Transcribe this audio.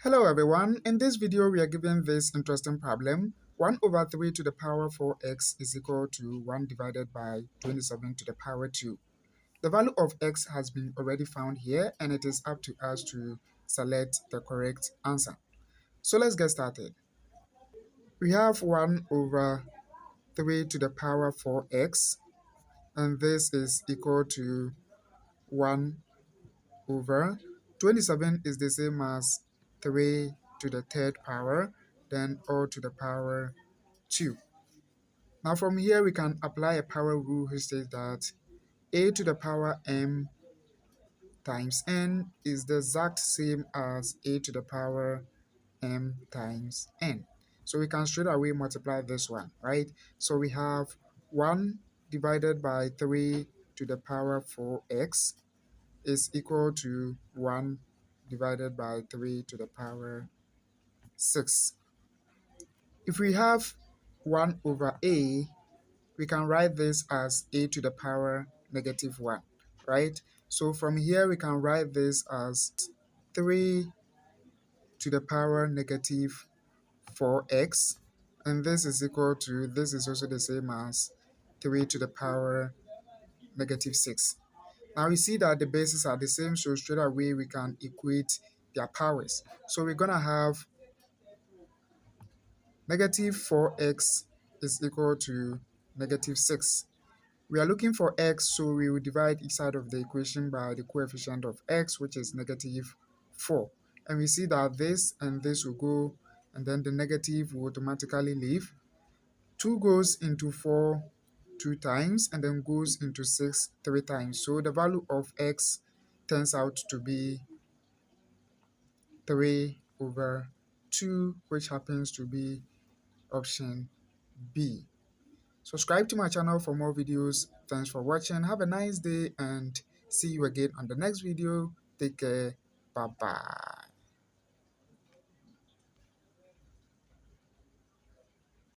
Hello everyone, in this video we are given this interesting problem. 1 over 3 to the power 4x is equal to 1 divided by 27 to the power 2. The value of x has been already found here and it is up to us to select the correct answer. So let's get started. We have 1 over 3 to the power 4x and this is equal to 1 over 27 is the same as 3 to the third power, then all to the power 2. Now from here we can apply a power rule which says that a to the power m times n is the exact same as a to the power m times n. So we can straight away multiply this one, right? So we have 1 divided by 3 to the power 4x is equal to 1 divided by 3 to the power 6. If we have 1 over a, we can write this as a to the power negative 1, right? So from here we can write this as 3 to the power negative 4x, and this is equal to, this is also the same as 3 to the power negative 6. Now we see that the bases are the same, so straight away we can equate their powers. So we're going to have negative 4x is equal to negative 6. We are looking for x, so we will divide each side of the equation by the coefficient of x, which is negative 4. And we see that this and this will go, and then the negative will automatically leave. 2 goes into 4 2 times, and then goes into 6 3 times. So the value of x turns out to be 3 over 2, which happens to be option B. Subscribe to my channel for more videos. Thanks for watching. Have a nice day and see you again on the next video. Take care. Bye bye.